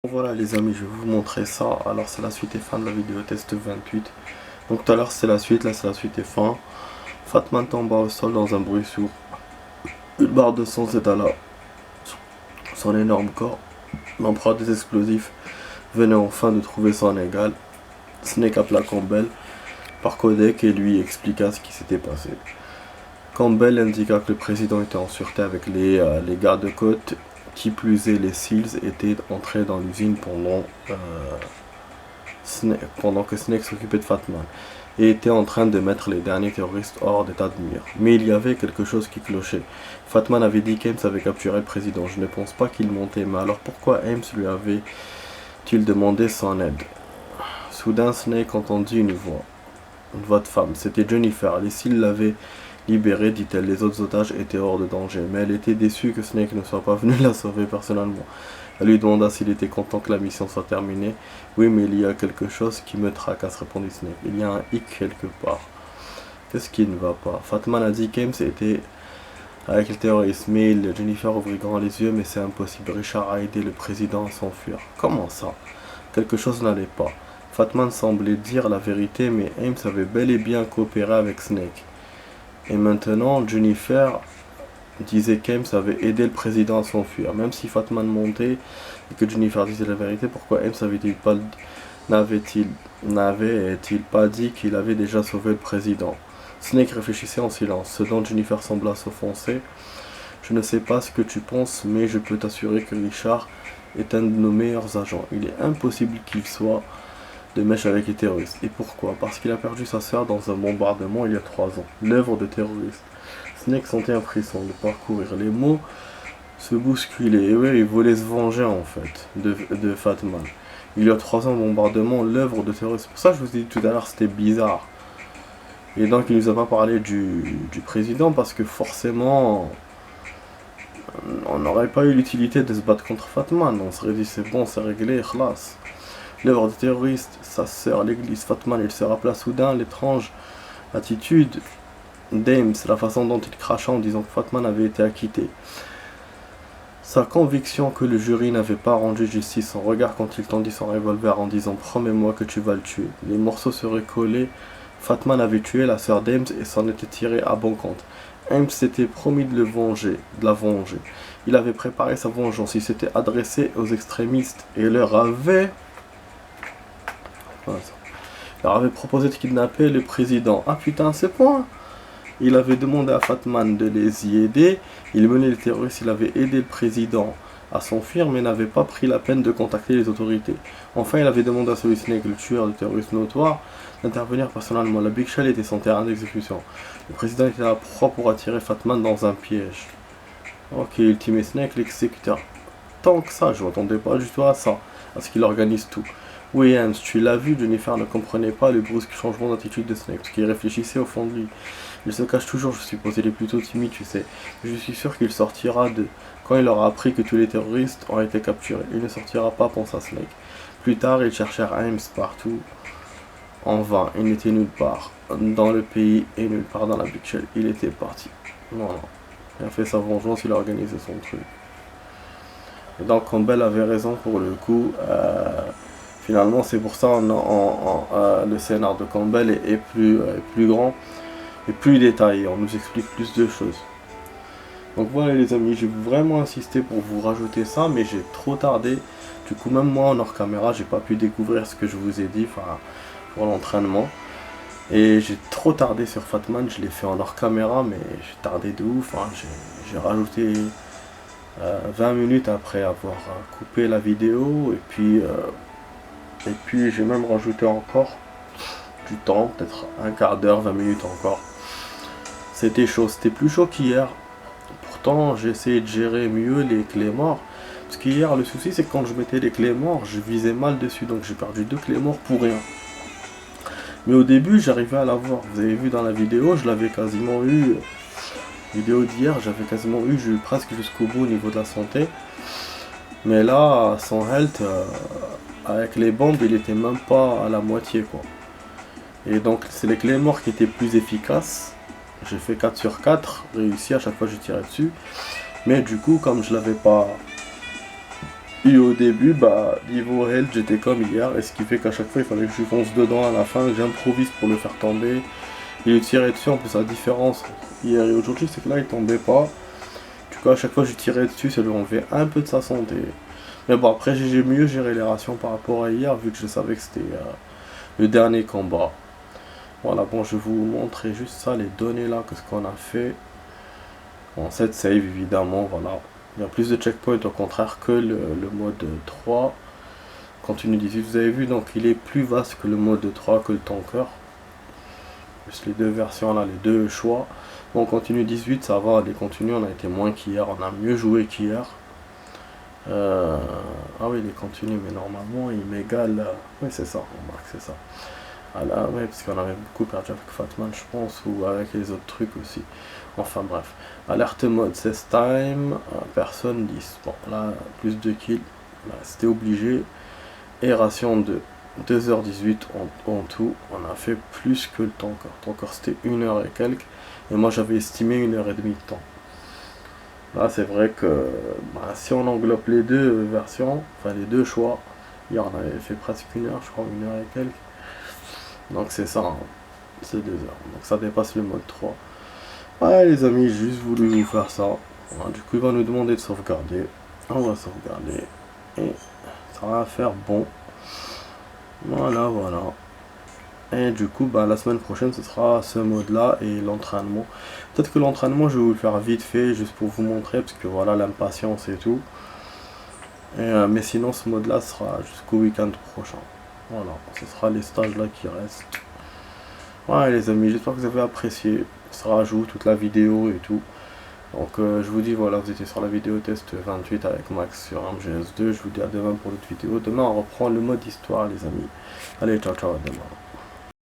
Voilà les amis, je vais vous montrer ça. Alors c'est la suite et fin de la vidéo test 28. Donc tout à l'heure c'est la suite, là c'est la suite et fin. Fatman tomba au sol dans un bruit sourd. Une barre de sang s'étala son énorme corps. L'empereur des explosifs venait enfin de trouver son égal. Snake appela Campbell par codec et lui expliqua ce qui s'était passé. Campbell indiqua que le président était en sûreté avec les gardes-côtes. Qui plus est, les SEALs étaient entrés dans l'usine pendant que Snake s'occupait de Fatman et était en train de mettre les derniers terroristes hors d'état de nuire. Mais il y avait quelque chose qui clochait. Fatman avait dit qu'Ames avait capturé le président. Je ne pense pas qu'il montait, mais alors pourquoi Ames lui avait-il demandé son aide? Soudain, Snake entendit une voix de femme. C'était Jennifer. Les SEALs l'avaient libérée, dit-elle. Les autres otages étaient hors de danger, mais elle était déçue que Snake ne soit pas venu la sauver personnellement. Elle lui demanda s'il était content que la mission soit terminée. Oui, mais il y a quelque chose qui me tracasse, répondit Snake. Il y a un hic quelque part. Qu'est-ce qui ne va pas? Fatman a dit qu'Ames était avec le terroriste, mais Jennifer ouvrit grand les yeux, mais c'est impossible. Richard a aidé le président à s'enfuir. Comment ça? Quelque chose n'allait pas. Fatman semblait dire la vérité, mais Ames avait bel et bien coopéré avec Snake. Et maintenant, Jennifer disait qu'Ames avait aidé le président à s'enfuir. Même si Fatman montait et que Jennifer disait la vérité, pourquoi Ames n'avait-il pas dit qu'il avait déjà sauvé le président? Snake réfléchissait en silence, ce dont Jennifer sembla s'offenser. Je ne sais pas ce que tu penses, mais je peux t'assurer que Richard est un de nos meilleurs agents. Il est impossible qu'il soit de mèche avec les terroristes. Et pourquoi? Parce qu'il a perdu sa sœur dans un bombardement il y a 3 ans. L'œuvre de terroristes. Snake sentait un frisson de parcourir. Les mots se bousculaient. Et oui, il voulait se venger en fait de Fatman. Il y a 3 ans, bombardement, l'œuvre de terroristes. C'est pour ça que je vous ai dit tout à l'heure, c'était bizarre. Et donc il nous a pas parlé du président parce que forcément on n'aurait pas eu l'utilité de se battre contre Fatman. On serait dit c'est bon, c'est réglé, khlas. L'œuvre de terroriste, sa sœur, l'église, Fatman, il se rappela soudain l'étrange attitude d'Ames, la façon dont il cracha en disant que Fatman avait été acquitté. Sa conviction que le jury n'avait pas rendu justice, son regard quand il tendit son revolver en disant « Promets-moi que tu vas le tuer ». Les morceaux seraient collés. Fatman avait tué la sœur d'Ames et s'en était tiré à bon compte. Ames s'était promis de la venger. Il avait préparé sa vengeance, il s'était adressé aux extrémistes et leur avait proposé de kidnapper le président. Ah putain, c'est point. Il avait demandé à Fatman de les y aider. Il menait les terroristes, il avait aidé le président à s'enfuir, mais n'avait pas pris la peine de contacter les autorités. Enfin, il avait demandé à celui Snake, le tueur de terroristes notoire, d'intervenir personnellement. La Big Shell était son terrain d'exécution. Le président était à la proie pour attirer Fatman dans un piège. Ok, Ultimate Snake, l'exécuteur. Tant que ça, je m'attendais pas du tout à ça, à ce qu'il organise tout. Oui, Hans, tu l'as vu, Jennifer ne comprenait pas le brusque changement d'attitude de Snake, parce qu'il réfléchissait au fond de lui. Il se cache toujours, je suppose, il est plutôt timide, tu sais. Je suis sûr qu'il sortira quand il aura appris que tous les terroristes ont été capturés. Il ne sortira pas, pensa Snake. Plus tard, ils cherchèrent Ames partout. En vain, il n'était nulle part dans le pays et nulle part dans la Big Shell. Il était parti. Non. Il a fait sa vengeance, il a organisé son truc. Et donc Campbell avait raison pour le coup. Finalement, c'est pour ça le scénar de Campbell est plus grand et plus détaillé. On nous explique plus de choses. Donc voilà les amis, j'ai vraiment insisté pour vous rajouter ça, mais j'ai trop tardé. Du coup, même moi en hors caméra, j'ai pas pu découvrir ce que je vous ai dit, pour l'entraînement. Et j'ai trop tardé sur Fatman, je l'ai fait en hors caméra, mais j'ai tardé de ouf. J'ai rajouté 20 minutes après avoir coupé la vidéo, et puis j'ai même rajouté encore du temps, peut-être un quart d'heure, 20 minutes encore. C'était chaud, c'était plus chaud qu'hier. Pourtant, j'ai essayé de gérer mieux les clés morts. Parce qu'hier, le souci, c'est que quand je mettais les clés morts, je visais mal dessus. Donc j'ai perdu 2 clés morts pour rien. Mais au début, j'arrivais à l'avoir. Vous avez vu dans la vidéo, je l'avais quasiment eu. Vidéo d'hier, j'avais quasiment eu presque jusqu'au bout au niveau de la santé. Mais là, son health, avec les bombes, il était même pas à la moitié, quoi. Et donc, c'est les clés morts qui étaient plus efficaces. J'ai fait 4 sur 4, réussi, à chaque fois je tirais dessus. Mais du coup, comme je l'avais pas Et au début, bah, niveau health, j'étais comme hier, et ce qui fait qu'à chaque fois, il fallait que je fonce dedans à la fin, que j'improvise pour le faire tomber. Il est tiré dessus, en plus, la différence hier et aujourd'hui, c'est que là, il tombait pas. Du coup, à chaque fois que je tirais dessus, ça lui enlevait un peu de sa santé. Mais bon, après, j'ai mieux géré les rations par rapport à hier, vu que je savais que c'était le dernier combat. Voilà, bon, je vais vous montrer juste ça, les données là, que ce qu'on a fait. Bon, cette save, évidemment, voilà. Il y a plus de checkpoints au contraire que le mode 3. Continue 18, vous avez vu, donc il est plus vaste que le mode 3, que le tanker. Juste les deux versions là, les deux choix. Bon, continue 18, ça va, les contenus, on a été moins qu'hier, on a mieux joué qu'hier. Ah oui, les contenus, mais normalement, il m'égale. Oui, c'est ça, on marque, c'est ça. Ah là, ouais, parce qu'on avait beaucoup perdu avec Fatman, je pense, ou avec les autres trucs aussi. Enfin bref. Alerte mode, c'est time, personne 10. Bon, là, plus de kills, là, c'était obligé. Et ration de 2h18 en tout, on a fait plus que le temps encore. Encore c'était 1h et quelques, et moi j'avais estimé 1h30 de temps. Là, c'est vrai que bah, si on englobe les deux versions, enfin les deux choix, hier on avait fait presque 1h, je crois, 1h et quelques. Donc c'est ça, hein. C'est 2 heures. Donc ça dépasse le mode 3. Ouais les amis, j'ai juste voulu vous faire ça. Voilà, du coup il va nous demander de sauvegarder. On va sauvegarder. Et ça va faire bon. Voilà, voilà. Et du coup, bah, la semaine prochaine, ce sera ce mode-là et l'entraînement. Peut-être que l'entraînement, je vais vous le faire vite fait, juste pour vous montrer, parce que voilà, l'impatience et tout. Et, mais sinon, ce mode-là sera jusqu'au week-end prochain. Voilà, ce sera les stages là qui restent. Ouais les amis, j'espère que vous avez apprécié. Ça rajoute toute la vidéo et tout. Donc je vous dis, voilà, vous étiez sur la vidéo test 28 avec Max sur MGS2. Je vous dis à demain pour l'autre vidéo. Demain, on reprend le mode histoire, les amis. Allez, ciao, ciao, à demain.